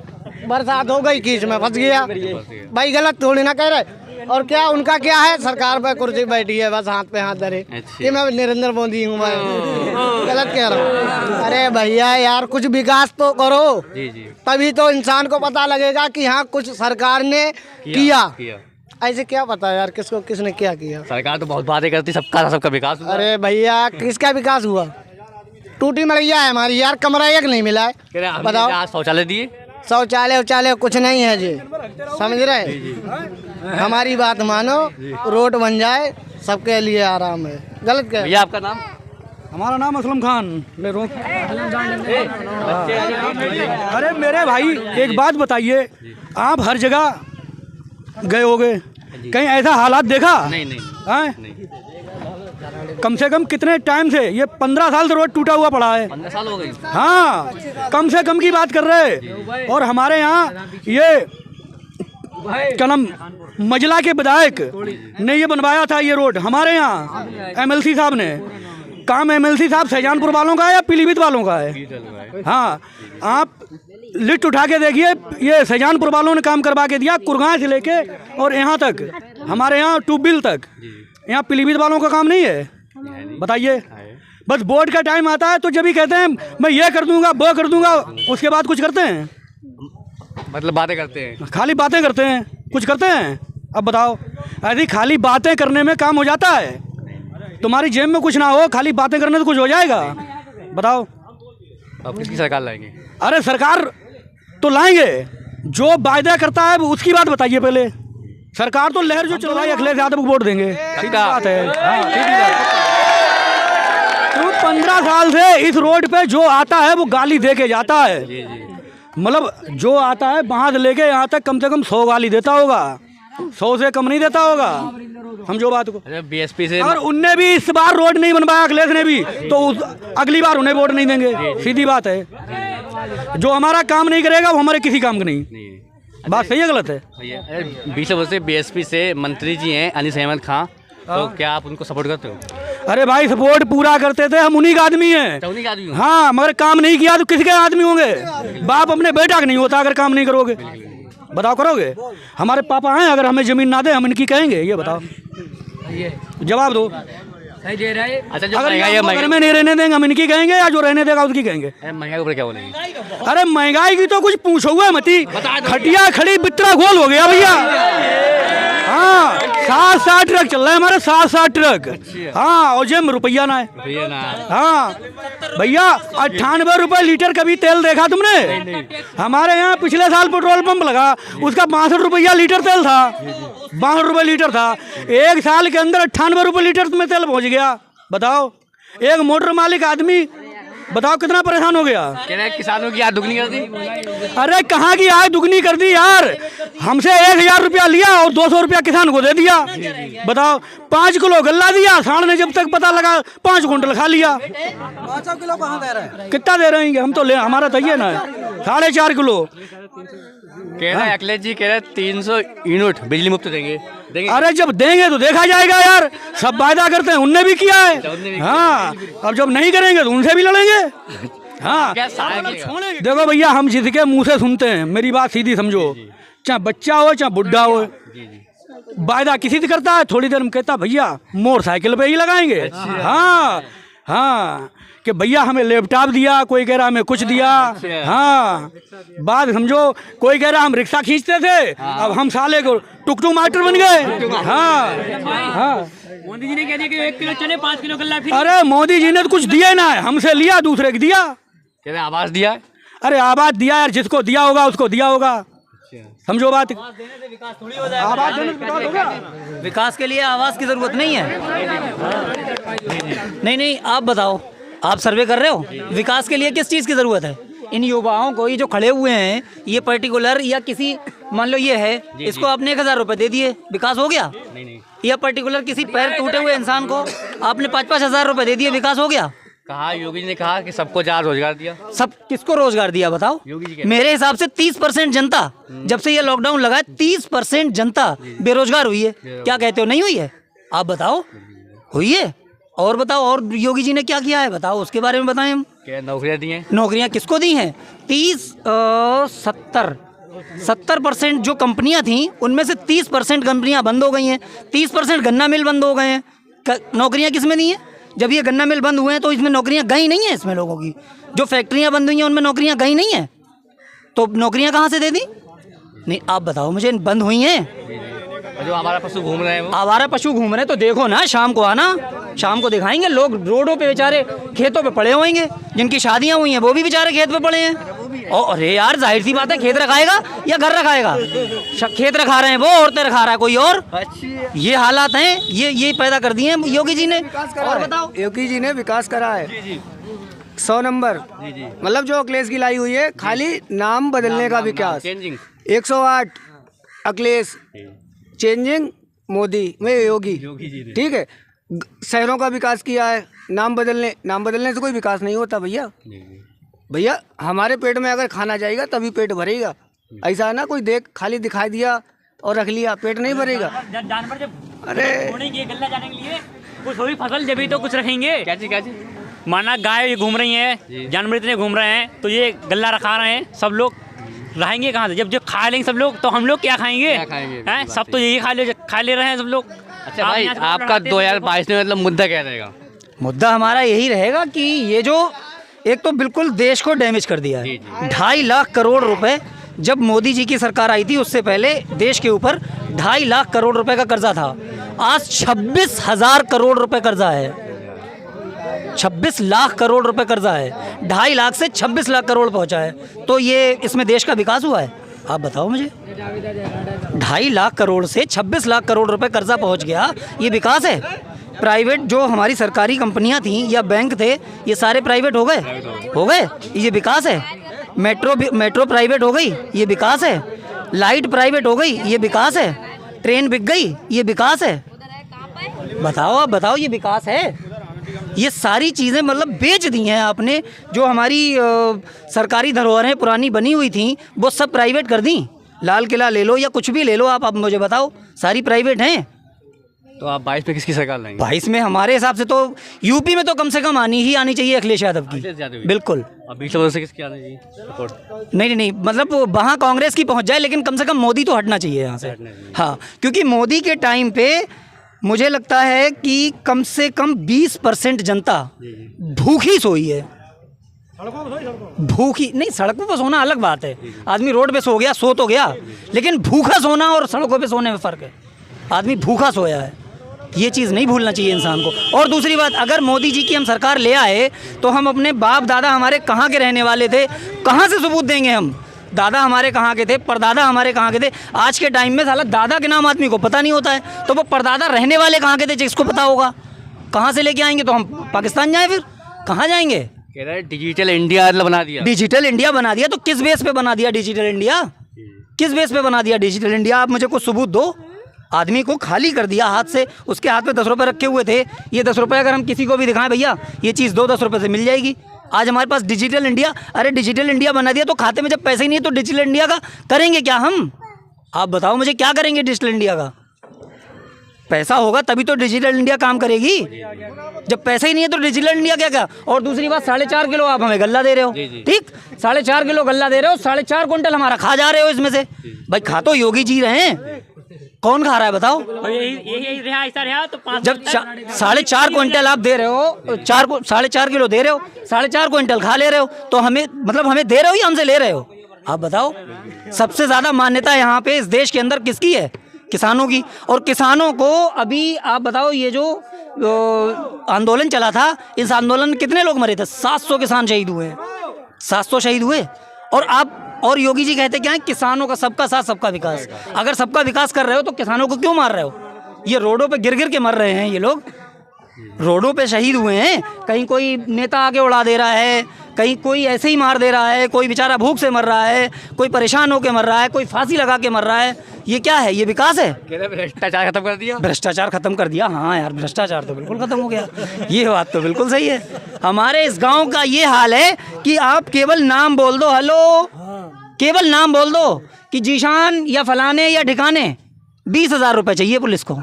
बरसात हो गई कीच में फंस गया। भाई गलत थोड़ी ना कह रहे। और क्या उनका क्या है, सरकार पे कुर्सी बैठी है, बस हाथ पे हाथ धरे कि मैं नरेंद्र मोदी हूँ, मैं गलत कह रहा हूँ। अरे भैया यार, कुछ विकास तो करो, तभी तो इंसान को पता लगेगा कि हाँ कुछ सरकार ने किया। ऐसे क्या पता यार किसको किसने क्या किया? सरकार तो बहुत बातें करती, सबका विकास हुआ। अरे भैया किसका विकास हुआ? टूटी मरैया है हमारी यार, कमरा एक नहीं मिला है, बताओ। शौचालय दिए, शौचालय उचालय कुछ नहीं है जी, समझ रहे? हमारी बात मानो, रोड बन जाए, सबके लिए आराम है। गलत क्या? भैया आपका नाम? हमारा नाम असलम खान। अरे मेरे भाई एक बात बताइए, आप हर जगह गए होगे, कहीं ऐसा हालात देखा? नहीं। कम से कम कितने टाइम से, ये 15 साल से रोड टूटा हुआ पड़ा है। 15 साल हो गए। हाँ, कम से कम की बात कर रहे। और हमारे यहाँ ये क्या नाम, मजला के विधायक ने ये बनवाया था ये रोड, हमारे यहाँ MLC साहब ने। काम MLC साहब शहजानपुर वालों का है या पीलीभीत वालों का है? हाँ, आप लिस्ट उठा के देखिए, ये शहजानपुर वालों ने काम करवा के दिया, कुरगांव से लेके और यहाँ तक, हमारे यहाँ ट्यूबवेल तक। यहाँ पीलीभीत वालों का काम नहीं है, बताइए। बस वोट का टाइम आता है तो जब भी कहते हैं मैं ये कर दूंगा, वो कर दूंगा, उसके बाद कुछ करते हैं? मतलब बातें करते हैं, खाली बातें करते हैं, कुछ करते हैं? अब बताओ, यदि खाली बातें करने में काम हो जाता है? तुम्हारी जेब में कुछ ना हो, खाली बातें करने से कुछ हो जाएगा? बताओ। अब किसकी सरकार लाएंगे? अरे सरकार तो लाएंगे, जो वायदा करता है उसकी बात बताइए पहले। सरकार तो लहर जो चल रहा है, अखिलेश यादव को वोट देंगे, सीधी बात है। हाँ, सीधी बात। तो 15 साल से इस रोड पे जो आता है वो गाली दे के जाता है। मतलब जो आता है वहाँ से लेके यहाँ तक कम से कम 100 गाली देता होगा, 100 से कम नहीं देता होगा। हम जो बात को BSP से, और उनने भी इस बार रोड नहीं बनवाया अखिलेश ने भी, तो अगली बार उन्हें वोट नहीं देंगे, सीधी बात है। जो हमारा काम नहीं करेगा वो हमारे किसी काम का नहीं। बात सही है गलत है? 20 वर्ष से BSP से मंत्री जी हैं अनीस अहमद खान, तो क्या आप उनको सपोर्ट करते हो? अरे भाई सपोर्ट पूरा करते थे, हम उन्हीं का आदमी हैं। हाँ, मगर काम नहीं किया तो किसके आदमी होंगे? बाप अपने बेटा का नहीं होता अगर काम नहीं करोगे। बताओ करोगे? हमारे पापा हैं, अगर हमें ज़मीन ना दे हम इनकी कहेंगे? ये बताओ, जवाब दो। अच्छा जो अगर महंगाई है ये घर में नहीं रहने देंगे हम इनकी कहेंगे या जो रहने देगा उसकी कहेंगे। महंगाई के ऊपर क्या बोलेंगे? अरे महंगाई की तो कुछ पूछो हुआ मती, खटिया खड़ी बित्रा गोल हो गया भैया। हाँ 7-7 ट्रक चल रहे हैं हमारे, 7-7 ट्रक। हाँ और जेब में रुपया ना है। हाँ भैया 98 रुपए लीटर कभी तेल देखा तुमने? हमारे यहाँ पिछले साल पेट्रोल पंप लगा, उसका 62 रुपया लीटर तेल था, 62 रुपये लीटर था। एक साल के अंदर 98 रुपये लीटर में तेल पहुँच गया। बताओ एक मोटर मालिक आदमी बताओ कितना परेशान हो गया। कह रहे हैं किसानों की आय दुगनी कर दी। अरे कहाँ की आय दुगनी कर दी यार, हमसे 1000 रुपया लिया और 200 रुपया किसान को दे दिया। बताओ 5 किलो गल्ला दिया, सांड ने जब तक पता लगा 5 कुंटल खा लिया। 500 किलो कहाँ दे रहे हैं? कितना दे रहे हैं हम तो ले, हमारा तो ये ना 4.5 किलो। कह रहे हैं अखिलेश जी कह रहे हैं 300 यूनिट बिजली मुफ्त देंगे। अरे जब देंगे तो देखा जाएगा यार, सब वायदा करते हैं, उनने भी किया है। हाँ अब जब नहीं करेंगे तो उनसे भी लड़ेंगे। हाँ देखो भैया हम जिसके मुंह से सुनते हैं, मेरी बात सीधी समझो, चाहे बच्चा हो चाहे बुढ़ा हो, वायदा किसी से करता है, थोड़ी देर में कहता भैया मोटरसाइकिल पे ही लगाएंगे। हाँ हाँ कि भैया हमें लैपटॉप दिया, कोई कह रहा हमें कुछ दिया। हाँ बात समझो, कोई कह रहा हम रिक्शा खींचते थे, अब हम साले को टुकटुक मास्टर बन गए। हाँ हाँ मोदी जी ने कह दिया कि 1 किलो चने 5 किलो गल्ला फ्री। अरे मोदी जी ने तो कुछ दिया ना है, हमसे लिया दूसरे को दिया। कह रहे हैं आवास दिया है। अरे आवाज दिया यार, जिसको दिया होगा उसको दिया होगा। समझो बात, आवाज विकास के लिए आवास की जरूरत नहीं है। नहीं आप बताओ, आप सर्वे कर रहे हो, विकास के लिए किस चीज़ की ज़रूरत है? इन युवाओं को, ये जो खड़े हुए हैं, ये पर्टिकुलर या किसी मान लो ये है, इसको आपने 1000 रुपये दे दिए, विकास हो गया? नहीं। या पर्टिकुलर किसी पैर टूटे हुए इंसान को आपने 5-5 हज़ार रुपये दे दिए, विकास हो गया? कहा योगी जी ने कहा कि सबको 4 रोजगार दिया। सब किसको रोजगार दिया बताओ? योगी जी मेरे हिसाब से 30% जनता, जब से ये लॉकडाउन लगा है 30% जनता बेरोजगार हुई है। क्या कहते हो, नहीं हुई है? आप बताओ हुई है? और बताओ, और योगी जी ने क्या किया है बताओ, उसके बारे में बताएं हम। क्या नौकरियां दी हैं? नौकरियां किसको दी हैं? 70% जो कंपनियां थी उनमें से 30% कंपनियां बंद हो गई हैं, 30% गन्ना मिल बंद हो गए हैं। नौकरियां किस में दी हैं? जब ये गन्ना मिल बंद हुए हैं तो इसमें नौकरियां गई नहीं है, इसमें लोगों की जो फैक्ट्रियां बंद हुई हैं उनमें नौकरियां गई नहीं है, तो नौकरियां कहाँ से दे दी? नहीं आप बताओ मुझे, बंद हुई हैं। जो हमारा पशु घूम रहे हैं, वो आवारा पशु घूम रहे हैं, तो देखो ना, शाम को आना, शाम को दिखाएंगे। लोग रोडों पे बेचारे खेतों पे पड़े होंगे, जिनकी शादियां हुई हैं वो भी बेचारे खेत पे पड़े हैं। और अरे यार जाहिर सी बात है, खेत रखाएगा या घर रखाएगा? खेत रखा रहे हैं वो, औरतें रखा रहा है कोई और। ये हालात हैं, ये पैदा कर दिए हैं योगी जी ने। और बताओ, योगी जी ने विकास करा है 100 नंबर, मतलब जो अखिलेश की लाई हुई है, खाली नाम बदलने का विकास। 108 अखिलेश, चेंजिंग मोदी में योगी, ठीक है। शहरों का विकास किया है, नाम बदलने से कोई विकास नहीं होता भैया। हमारे पेट में अगर खाना जाएगा तभी पेट भरेगा, ऐसा है ना, कोई खाली दिखाई दिया और रख लिया, पेट नहीं भरेगा। जानवर जब अरे गल्ला जाने के लिए कुछ हुई फसल जब ही तो कुछ रखेंगे। क्या चीज? माना गाय ये घूम रही हैं, जानवर इतने घूम रहे हैं, तो ये गल्ला रखा रहे हैं, सब लोग रहेंगे कहाँ से? जब खा लेंगे सब लोग, तो हम लोग क्या खाएंगे? हैं सब तो यही खा ले रहे हैं सब लोग। अच्छा भाई, आपका 2022 में मतलब मुद्दा क्या रहेगा? मुद्दा हमारा यही रहेगा कि ये जो एक तो बिल्कुल देश को डैमेज कर दिया है। 2.5 लाख करोड़ रुपए जब मोदी जी की सरकार आई थी, उससे पहले देश के ऊपर 2.5 लाख करोड़ रुपए का कर्जा था। आज 26,000 करोड़ रुपए कर्जा है, 26 लाख करोड़ रुपए कर्जा है। 2.5 लाख से 26 लाख करोड़ पहुंचा है, तो ये इसमें देश का विकास हुआ है? आप बताओ मुझे। 2.5 लाख करोड़ से 26 लाख करोड़ रुपए कर्जा पहुंच गया, ये विकास है? प्राइवेट जो हमारी सरकारी कंपनियां थी या बैंक थे, ये सारे प्राइवेट हो गए, ये विकास है? मेट्रो प्राइवेट हो गई, ये विकास है? लाइट प्राइवेट हो गई, ये विकास है? ट्रेन बिक गई, ये विकास है? बताओ, आप बताओ, ये विकास है? ये सारी चीज़ें मतलब बेच दी हैं आपने। जो हमारी सरकारी धरोहरें पुरानी बनी हुई थी वो सब प्राइवेट कर दी। लाल किला ले लो या कुछ भी ले लो, आप मुझे बताओ, सारी प्राइवेट हैं। तो आप 22 में किसकी सरकार लाएंगे? 22 में हमारे हिसाब से तो यूपी में तो कम से कम आनी चाहिए अखिलेश यादव की, बिल्कुल। अब 20 से किसकी आनी चाहिए सपोर्ट? नहीं, मतलब वहाँ कांग्रेस की पहुँच जाए, लेकिन कम से कम मोदी तो हटना चाहिए यहाँ से। हाँ, क्योंकि मोदी के टाइम पे मुझे लगता है कि कम से कम 20% जनता भूखी सोई है। भूखी नहीं, सड़कों पर सोना अलग बात है, आदमी रोड पे सो गया, सो तो गया, लेकिन भूखा सोना और सड़कों पे सोने में फ़र्क है। आदमी भूखा सोया है, ये चीज़ नहीं भूलना चाहिए इंसान को। और दूसरी बात, अगर मोदी जी की हम सरकार ले आए तो हम अपने बाप दादा हमारे कहाँ के रहने वाले थे, कहाँ से सबूत देंगे हम? दादा हमारे कहाँ के थे, परदादा हमारे कहाँ के थे? आज के टाइम में साला दादा के नाम आदमी को पता नहीं होता है, तो वो परदादा रहने वाले कहाँ के थे जिसको पता होगा? कहाँ से लेके आएंगे? तो हम पाकिस्तान जाएं, फिर कहाँ जाएंगे? कह रहे हैं डिजिटल इंडिया बना दिया। डिजिटल इंडिया बना दिया, तो किस बेस पे बना दिया डिजिटल इंडिया? किस बेस पे बना दिया डिजिटल इंडिया? आप मुझे कुछ सबूत दो। आदमी को खाली कर दिया हाथ से, उसके हाथ में 10 रुपये रखे हुए थे। ये 10 रुपये अगर हम किसी को भी दिखाएं, भैया ये चीज़ दो, 10 रुपये से मिल जाएगी। आज हमारे पास डिजिटल इंडिया, अरे डिजिटल इंडिया बना दिया तो खाते में जब पैसे ही नहीं है तो डिजिटल इंडिया का करेंगे क्या हम? आप बताओ मुझे, क्या करेंगे डिजिटल इंडिया का? पैसा होगा तभी तो डिजिटल इंडिया काम करेगी। जब पैसा ही नहीं है तो डिजिटल इंडिया क्या क्या? और दूसरी बात, 4.5 किलो आप हमें गल्ला दे रहे हो, ठीक? 4.5 किलो गल्ला दे रहे हो, 4.5 क्विंटल हमारा खा जा रहे हो इसमें से। भाई खा तो योगी जी रहे हैं, कौन खा रहा है बताओ? तो जब 4.5 क्विंटल आप दे रहे हो, 4.5 किलो दे रहे हो, 4.5 क्विंटल खा ले रहे हो, तो हमें मतलब हमें दे रहे हो या हमसे ले रहे हो? आप बताओ। सबसे ज़्यादा मान्यता यहाँ पे इस देश के अंदर किसकी है? किसानों की। और किसानों को अभी आप बताओ, ये जो आंदोलन चला था, इस आंदोलन में कितने लोग मरे थे? 700 किसान शहीद हुए हैं, 700 शहीद हुए। और आप और योगी जी कहते क्या है? किसानों का सबका साथ सबका विकास। अगर सबका विकास कर रहे हो तो किसानों को क्यों मार रहे हो? ये रोडों पे गिर गिर के मर रहे हैं, ये लोग रोडों पे शहीद हुए हैं। कहीं कोई नेता आगे उड़ा दे रहा है, कहीं कोई ऐसे ही मार दे रहा है, कोई बेचारा भूख से मर रहा है, कोई परेशान होकर मर रहा है, कोई फांसी लगा के मर रहा है। ये क्या है? ये विकास है? भ्रष्टाचार खत्म कर दिया। भ्रष्टाचार खत्म कर दिया। हाँ यार, भ्रष्टाचार तो बिल्कुल खत्म हो गया। ये बात तो बिल्कुल सही है। हमारे इस गांव का ये हाल है कि आप केवल नाम बोल दो, हेलो, केवल नाम बोल दो कि जीशान या फलाने या ठिकाने 20,000 रुपये चाहिए पुलिस को।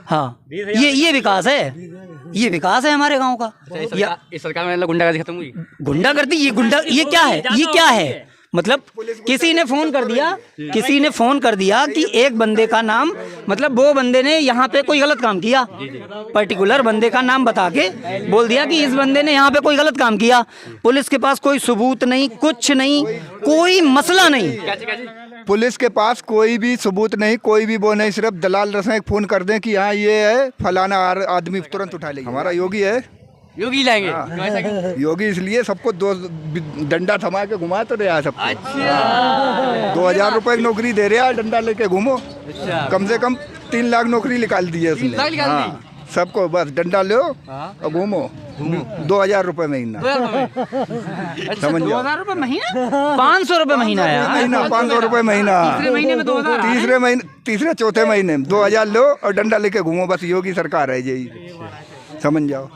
हाँ, ये विकास है, ये विकास है हमारे गांव का। इस सरकार में गुंडागर्दी खत्म हुई। गुंडागर्दी, ये क्या है? ये क्या है? मतलब किसी ने फ़ोन कर दिया, किसी ने फ़ोन कर दिया कि एक बंदे का नाम, मतलब वो बंदे ने यहाँ पे कोई गलत काम किया, पर्टिकुलर बंदे का नाम बता के बोल दिया कि इस बंदे ने यहाँ पे कोई गलत काम किया। पुलिस के पास कोई सबूत नहीं, कुछ नहीं, कोई मसला नहीं। पुलिस के पास कोई भी सबूत नहीं, कोई भी वो नहीं, सिर्फ दलाल रसें फोन कर दें कि हाँ ये है फलाना आदमी, तुरंत उठा लेंगे। हमारा योगी है, योगी लाएंगे। योगी इसलिए सबको 2 डंडा थमा के घुमा तो रहा है सबको। 2000 रुपए की नौकरी दे रहा है, डंडा लेके घूमो। कम से कम 3 लाख नौकरी निकाल दी है उसने। हाँ, सबको बस डंडा लो और घूमो। 2000 रुपए महीना। समझ जाओ। 2000 रुपये महीना? 500 रुपये महीना है। महीना 500 रुपए महीना। तीसरे महीने में 2000। तीसरे चौथे महीने में 2000 लो और डंडा लेके घूमो। बस योगी सरकार है यही, समझ जाओ।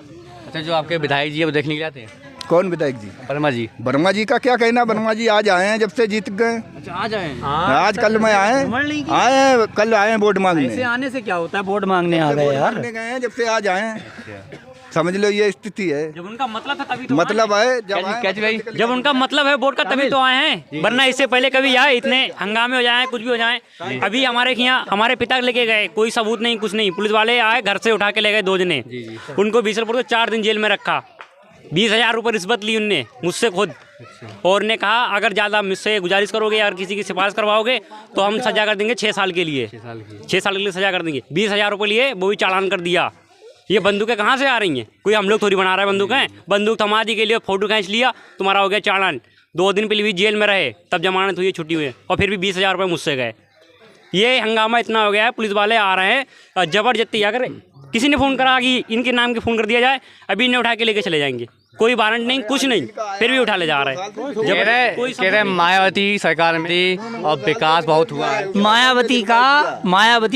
अच्छा, जो आपके विधायक जी है वो देखने के लिए आते हैं? कौन विधायक जी? वर्मा जी। वर्मा जी का क्या कहना? वर्मा जी आज आए हैं, जब से जीत गए। अच्छा, आज आए हैं? आज कल में आए हैं, कल आए हैं वोट मांगने। ऐसे आने से क्या होता है? वोट मांगने आ गए यार। गए हैं, जब से आज आए हैं। समझ लो ये स्थिति है। जब उनका मतलब है तभी तो मतलब है, जब उनका मतलब है वोट का तभी तो आए हैं, वरना इससे पहले कभी आए इतने हंगामे हो जाए, कुछ भी हो जाए। अभी हमारे यहाँ हमारे पिता लेके गए, कोई सबूत नहीं, कुछ नहीं, पुलिस वाले आए, घर से उठा के ले गए 2 जने, उनको 20 रुपये 4 दिन जेल में रखा। 20,000 रुपये रिश्वत ली उनने मुझसे खुद, और ने कहा अगर ज़्यादा मुझसे गुजारिश करोगे या किसी की सिफारिश करवाओगे तो हम सजा कर देंगे 6 साल के लिए, 6 साल के लिए सजा कर देंगे। 20,000 रुपये लिए, वो भी चालान कर दिया। ये बंदूकें कहाँ से आ रही हैं? कोई हम लोग थोड़ी बना रहा है बंदूकें। बंदूक थमा दी के लिए फ़ोटो खींच लिया, तुम्हारा हो गया चालान। 2 दिन पहले भी जेल में रहे, तब जमानत हुई, छुट्टी हुई, और फिर भी 20,000 रुपये मुझसे गए। ये हंगामा इतना हो गया है, पुलिस वाले आ रहे हैं ज़बरदस्ती। अगर किसी ने फ़ोन करा कि इनके नाम के फ़ोन कर दिया जाए, अभी इन्हें उठा के लेके चले जाएंगे। कोई वारंट नहीं, कुछ नहीं, फिर भी उठा ले जा रहे हैं। कह रहे मायावती सरकार में और विकास बहुत हुआ है। मायावती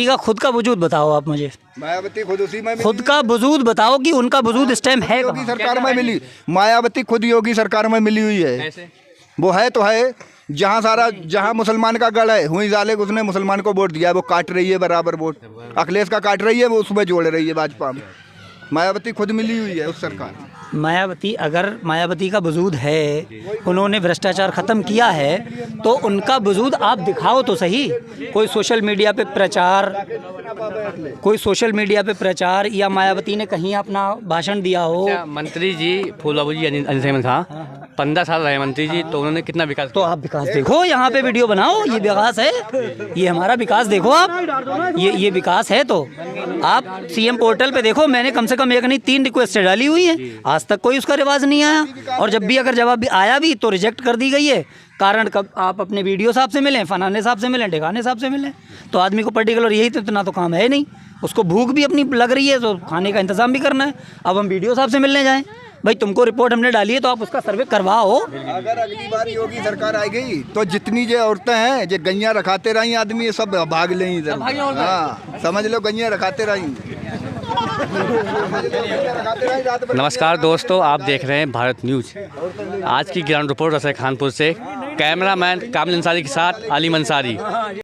का खुद का वजूद बताओ आप मुझे। मायावती खुद उसी में खुद का वजूद बताओ कि उनका वजूद स्टैम्प है योगी सरकार में मिली। मायावती खुद योगी सरकार में मिली हुई है। वो है तो है, जहाँ मुसलमान का गढ़ है, हुई जाले उसने मुसलमान को वोट दिया है, वो काट रही है बराबर वोट। अखिलेश का काट रही है, वो उसमें जोड़ रही है भाजपा में। मायावती खुद मिली हुई है उस सरकार। मायावती, अगर मायावती का वजूद है, उन्होंने भ्रष्टाचार ख़त्म किया है, तो उनका वजूद आप दिखाओ तो सही। कोई सोशल मीडिया पे प्रचार या मायावती ने कहीं अपना भाषण दिया हो। मंत्री जी फूल बाबू जी अनिल अहमद खां 15 साल रहे मंत्री जी, तो उन्होंने कितना विकास तो आप विकास देखो, यहाँ पे वीडियो बनाओ, ये विकास है, ये हमारा विकास देखो आप, ये विकास है। तो आप सीएम पोर्टल पे देखो, मैंने कम से कम 1 नहीं 3 रिक्वेस्ट डाली हुई है, आज तक कोई उसका रिवाज नहीं आया, और जब भी अगर जवाब भी आया भी तो रिजेक्ट कर दी गई है। कारण कब आप अपने वीडियो साहब से मिलें, फलाने साहब से मिलें, ढेकाने साहब से मिलें, तो आदमी को पर्टिकुलर यही तो इतना तो काम है नहीं, उसको भूख भी अपनी लग रही है तो खाने का इंतजाम भी करना है। अब हम वीडियो साहब से मिलने जाएं, भाई तुमको रिपोर्ट हमने डाली है तो आप उसका सर्वे करवाओ। अगर अगली बार योगी सरकार आ गई तो जितनी जो औरतें हैं जो गैया रखाते रही आदमी, ये सब भाग लें इधर। हाँ, समझ लो गैया रखाते रही। नमस्कार दोस्तों, आप देख रहे हैं भारत न्यूज़। आज की ग्राउंड रिपोर्ट रसै खानपुर से, कैमरामैन कामिल अंसारी के साथ आलिम अंसारी।